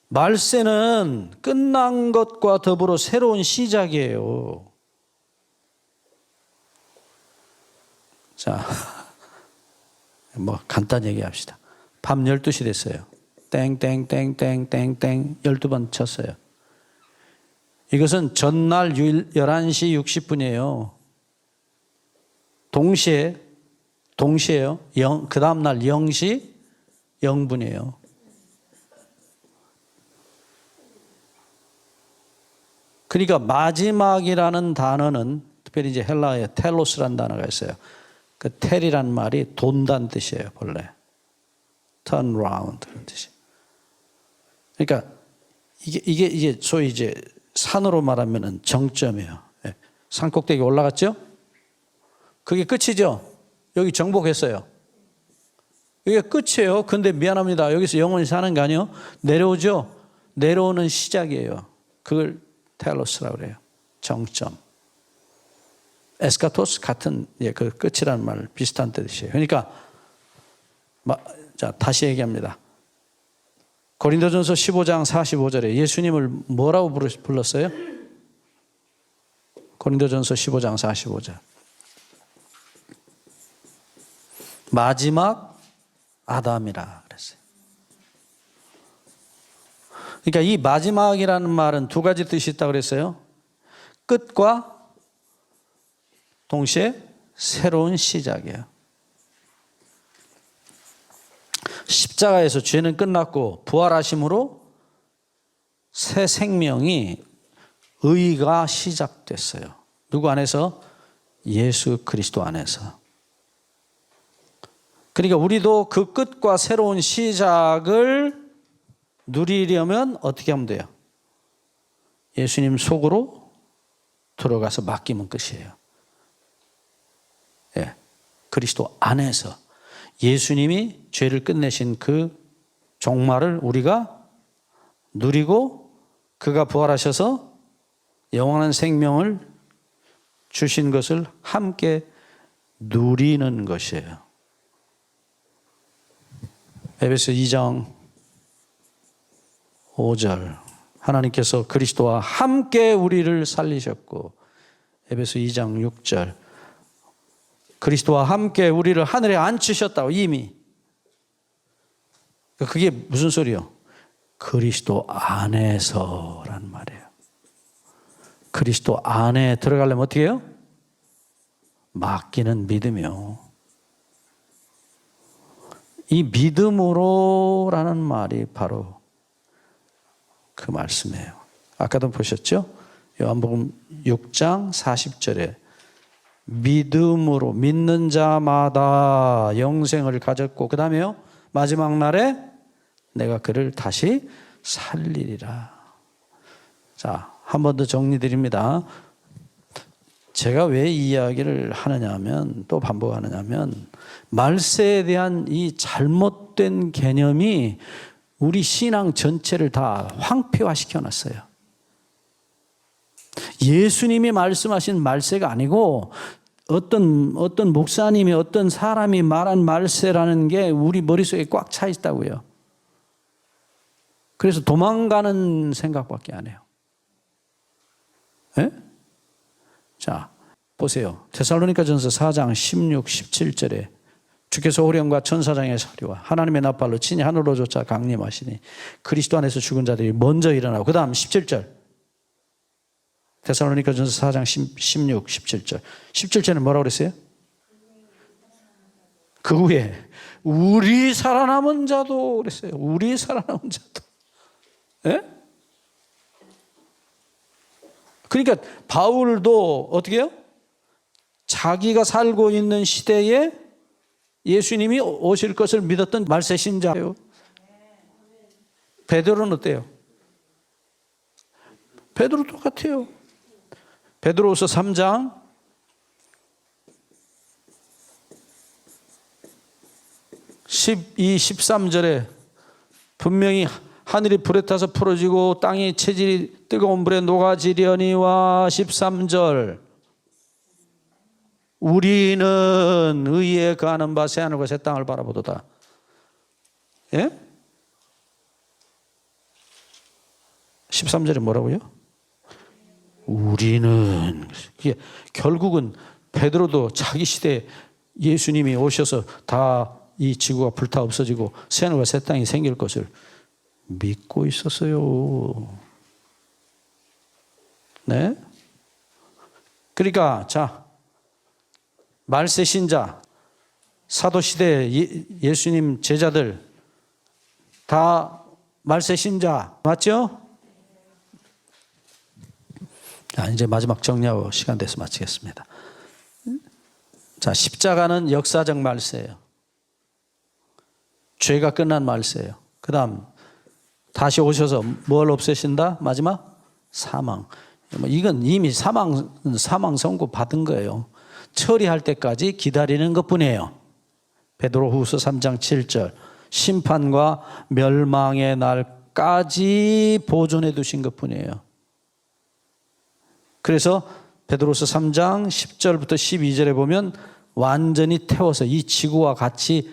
말세는 끝난 것과 더불어 새로운 시작이에요. 자, 뭐 간단히 얘기합시다. 밤 12시 됐어요. 땡땡땡땡땡땡 12번 쳤어요. 이것은 전날 11시 60분이에요. 동시에요. 그 다음날 0시 0분이에요. 그러니까 마지막이라는 단어는 특별히 이제 헬라어에 텔로스라는 단어가 있어요. 그 텔이란 말이 돈다는 뜻이에요, 본래. turn round 그런 뜻이. 그러니까 이게 소위 이제 산으로 말하면은 정점이에요. 예. 산 꼭대기 올라갔죠? 그게 끝이죠? 여기 정복했어요. 이게 끝이에요. 근데 미안합니다. 여기서 영원히 사는 거 아니에요? 내려오죠? 내려오는 시작이에요. 그걸 텔로스라고 그래요. 정점. 에스카토스 같은 그 끝이라는 말 비슷한 뜻이에요. 그러니까 자 다시 얘기합니다. 고린도전서 15장 45절에 예수님을 뭐라고 불렀어요? 고린도전서 15장 45절. 마지막 아담이라 그랬어요. 그러니까 이 마지막이라는 말은 두 가지 뜻이 있다고 그랬어요. 끝과 동시에 새로운 시작이에요. 십자가에서 죄는 끝났고 부활하심으로 새 생명이 의가 시작됐어요. 누구 안에서? 예수 그리스도 안에서. 그러니까 우리도 그 끝과 새로운 시작을 누리려면 어떻게 하면 돼요? 예수님 속으로 들어가서 맡기면 끝이에요. 예, 그리스도 안에서 예수님이 죄를 끝내신 그 종말을 우리가 누리고 그가 부활하셔서 영원한 생명을 주신 것을 함께 누리는 것이에요. 에베소 2장 5절 하나님께서 그리스도와 함께 우리를 살리셨고, 에베소 2장 6절 그리스도와 함께 우리를 하늘에 앉히셨다고 이미. 그게 무슨 소리요? 그리스도 안에서란 말이에요. 그리스도 안에 들어가려면 어떻게 해요? 맡기는 믿음이요. 이 믿음으로라는 말이 바로 그 말씀이에요. 아까도 보셨죠? 요한복음 6장 40절에 믿음으로 믿는 자마다 영생을 가졌고, 그 다음에요 마지막 날에 내가 그를 다시 살리리라. 자, 한 번 더 정리드립니다. 제가 왜 이 이야기를 하느냐 하면, 또 반복하느냐 하면, 말세에 대한 이 잘못된 개념이 우리 신앙 전체를 다 황폐화시켜 놨어요. 예수님이 말씀하신 말세가 아니고 어떤 목사님이 어떤 사람이 말한 말세라는 게 우리 머릿속에 꽉 차 있다고요. 그래서 도망가는 생각밖에 안 해요. 네? 자, 보세요. 데살로니가전서 4장 16, 17절에 주께서 호령과 천사장의 소리와 하나님의 나팔로 친히 하늘로 쫓아 강림하시니 그리스도 안에서 죽은 자들이 먼저 일어나고, 그 다음 17절 데살로니가전서 4장 16, 17절 17절에는 뭐라고 그랬어요? 그 후에 우리 살아남은 자도 그랬어요. 우리 살아남은 자도. 예? 그러니까 바울도 어떻게 해요? 자기가 살고 있는 시대에 예수님이 오실 것을 믿었던 말세 신자예요. 베드로는 어때요? 베드로 똑같아요. 베드로후서 3장 12, 13절에 분명히 하늘이 불에 타서 풀어지고 땅이 체질이 뜨거운 불에 녹아지려니와 13절 우리는 의에 거하는 바 새하늘과 새 땅을 바라보도다. 예? 13절에 뭐라고요? 우리는. 이게 결국은 베드로도 자기 시대에 예수님이 오셔서 다 이 지구가 불타 없어지고 새하늘과 새 땅이 생길 것을 믿고 있었어요. 네? 그러니까 자, 말세 신자, 사도시대 예수님 제자들 다 말세 신자 맞죠? 자, 이제 마지막 정리하고 시간 돼서 마치겠습니다. 자, 십자가는 역사적 말세예요. 죄가 끝난 말세예요. 그 다음 다시 오셔서 뭘 없애신다? 마지막 사망. 이건 이미 사망 선고 받은 거예요. 처리할 때까지 기다리는 것뿐이에요. 베드로후서 3장 7절 심판과 멸망의 날까지 보존해 두신 것뿐이에요. 그래서 베드로서 3장 10절부터 12절에 보면 완전히 태워서 이 지구와 같이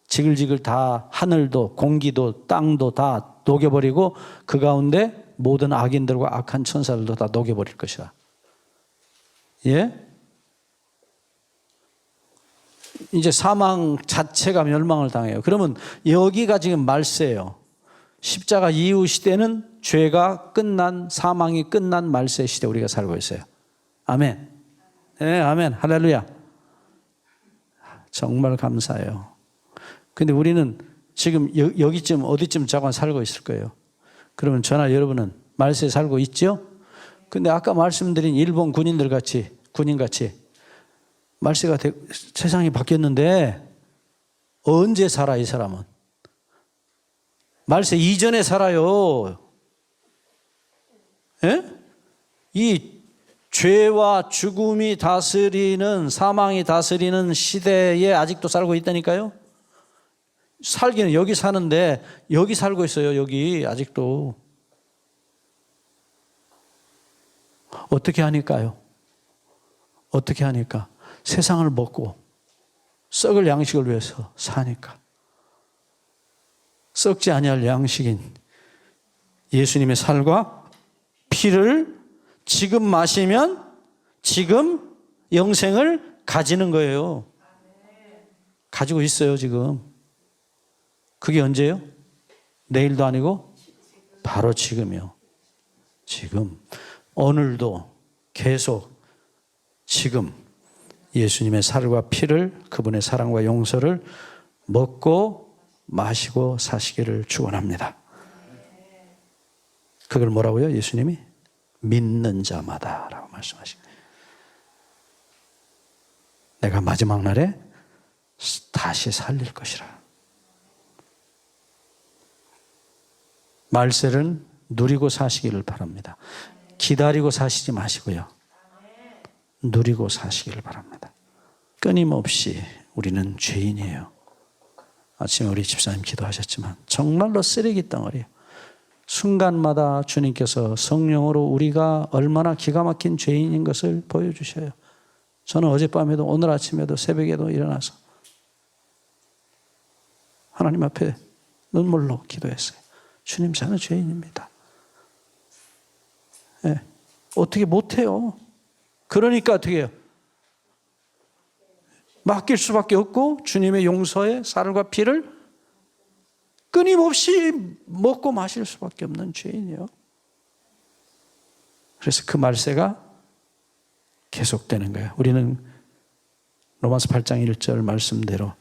지글지글 다 하늘도 공기도 땅도 다 녹여버리고 그 가운데 모든 악인들과 악한 천사들도 다 녹여버릴 것이야. 예? 이제 사망 자체가 멸망을 당해요. 그러면 여기가 지금 말세예요. 십자가 이후 시대는 죄가 끝난, 사망이 끝난 말세 시대 우리가 살고 있어요. 아멘. 네, 아멘. 할렐루야. 정말 감사해요. 근데 우리는 지금 여기쯤 어디쯤 잠깐 살고 있을 거예요. 그러면 저나 여러분은 말세에 살고 있죠? 근데 아까 말씀드린 일본 군인 같이 말세가 세상이 바뀌었는데 언제 살아 이 사람은? 말세 이전에 살아요. 예? 이 죄와 죽음이 다스리는 사망이 다스리는 시대에 아직도 살고 있다니까요. 살기는 여기 사는데 여기 살고 있어요. 여기 아직도. 어떻게 하니까요? 어떻게 하니까? 세상을 먹고 썩을 양식을 위해서 사니까. 썩지 아니할 양식인 예수님의 살과 피를 지금 마시면 지금 영생을 가지는 거예요. 가지고 있어요 지금. 그게 언제요? 내일도 아니고 바로 지금이요. 지금 오늘도 계속 지금 예수님의 살과 피를 그분의 사랑과 용서를 먹고 마시고 사시기를 축원합니다. 그걸 뭐라고요? 예수님이 믿는 자마다라고 말씀하십니다. 내가 마지막 날에 다시 살릴 것이라. 말세는 누리고 사시기를 바랍니다. 기다리고 사시지 마시고요. 누리고 사시기를 바랍니다. 끊임없이 우리는 죄인이에요. 아침에 우리 집사님 기도하셨지만 정말로 쓰레기 덩어리예요. 순간마다 주님께서 성령으로 우리가 얼마나 기가 막힌 죄인인 것을 보여주셔요. 저는 어젯밤에도 오늘 아침에도 새벽에도 일어나서 하나님 앞에 눈물로 기도했어요. 주님, 저는 죄인입니다. 네. 어떻게 못해요? 그러니까 어떻게 해요? 맡길 수밖에 없고 주님의 용서의 살과 피를 끊임없이 먹고 마실 수밖에 없는 죄인이에요. 그래서 그 말세가 계속되는 거예요. 우리는 로마서 8장 1절 말씀대로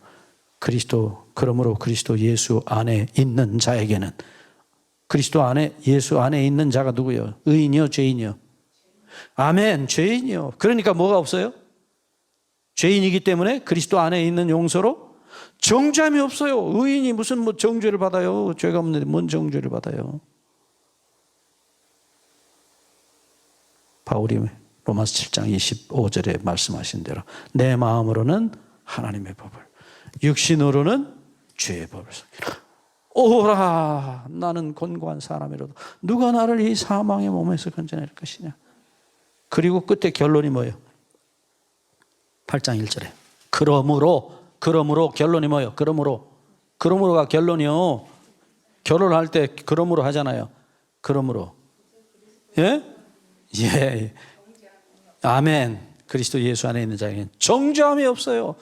그러므로 그리스도 예수 안에 있는 자에게는 그리스도 안에 예수 안에 있는 자가 누구예요? 의인이요, 죄인이요? 아멘, 죄인이요. 그러니까 뭐가 없어요? 죄인이기 때문에 그리스도 안에 있는 용서로 정죄함이 없어요. 의인이 무슨 뭐 정죄를 받아요? 죄가 없는데 뭔 정죄를 받아요? 바울이 로마서 7장 25절에 말씀하신 대로 내 마음으로는 하나님의 법을, 육신으로는 죄의 법을 오라 나는 곤고한 사람이로도 누가 나를 이 사망의 몸에서 건져낼 것이냐. 그리고 끝에 결론이 뭐예요? 8장 1절에 그러므로 결론이 뭐예요? 그러므로가 결론이요. 결혼할 때 그러므로 하잖아요. 그러므로 예. 아멘. 그리스도 예수 안에 있는 자에게는 정죄함이 없어요.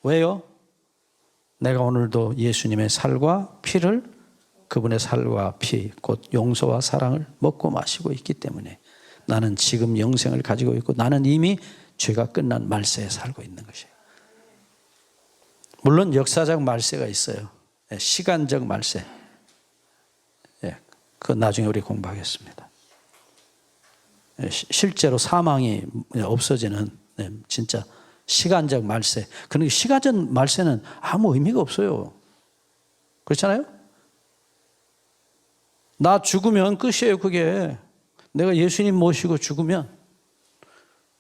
왜요? 내가 오늘도 예수님의 살과 피를 그분의 살과 피 곧 용서와 사랑을 먹고 마시고 있기 때문에 나는 지금 영생을 가지고 있고 나는 이미 죄가 끝난 말세에 살고 있는 것이에요. 물론 역사적 말세가 있어요. 시간적 말세. 그 나중에 우리 공부하겠습니다. 실제로 사망이 없어지는 진짜 시간적 말세. 그러니까 시간적 말세는 아무 의미가 없어요. 그렇잖아요? 나 죽으면 끝이에요, 그게. 내가 예수님 모시고 죽으면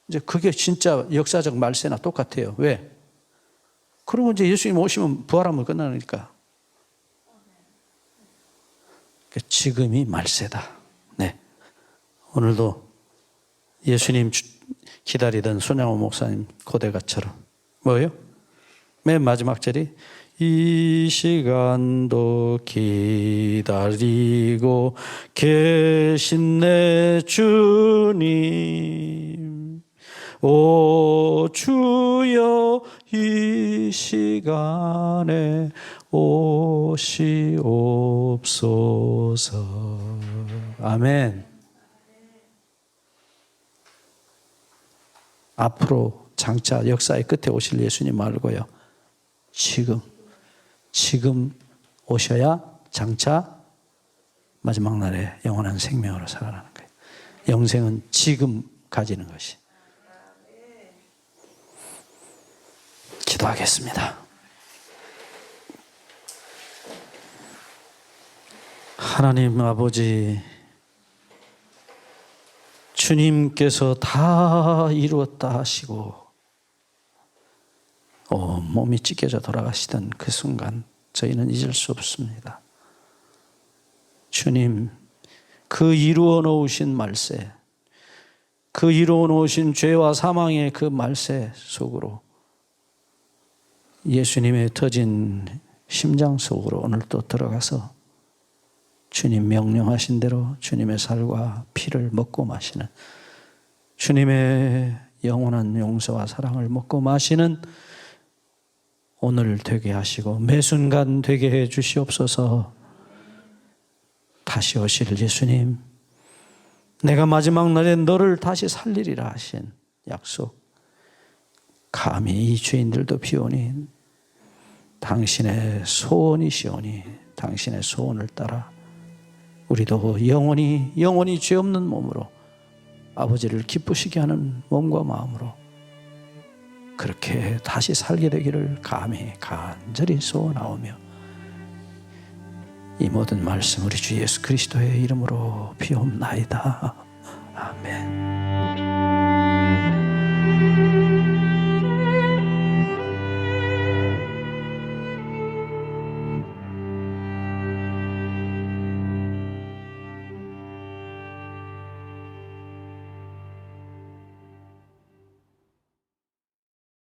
이제 그게 진짜 역사적 말세나 똑같아요. 왜? 그러고 이제 예수님 오시면 부활하면 끝나니까. 지금이 말세다. 네. 오늘도 예수님 기다리던 손양호 목사님 고대가처럼 뭐예요? 맨 마지막 절이 이 시간도 기다리고 계신 내 주님 오 주여 이 시간에 오시옵소서. 아멘. 앞으로 장차 역사의 끝에 오실 예수님 말고요. 지금 오셔야 장차 마지막 날에 영원한 생명으로 살아나는 거예요. 영생은 지금 가지는 것이. 기도하겠습니다. 하나님 아버지, 주님께서 다 이루었다 하시고 몸이 찢겨져 돌아가시던 그 순간 저희는 잊을 수 없습니다. 주님, 그 이루어 놓으신 말세, 그 이루어 놓으신 죄와 사망의 그 말세 속으로 예수님의 터진 심장 속으로 오늘 또 들어가서 주님 명령하신 대로 주님의 살과 피를 먹고 마시는, 주님의 영원한 용서와 사랑을 먹고 마시는 오늘 되게 하시고 매 순간 되게 해 주시옵소서. 다시 오실 예수님, 내가 마지막 날에 너를 다시 살리리라 하신 약속, 감히 이 죄인들도 비오니 당신의 소원이시오니 당신의 소원을 따라 우리도 영원히 죄 없는 몸으로 아버지를 기쁘시게 하는 몸과 마음으로 그렇게 다시 살게 되기를 감히 간절히 소원하오며 이 모든 말씀 우리 주 예수 그리스도의 이름으로 비옵나이다. 아멘.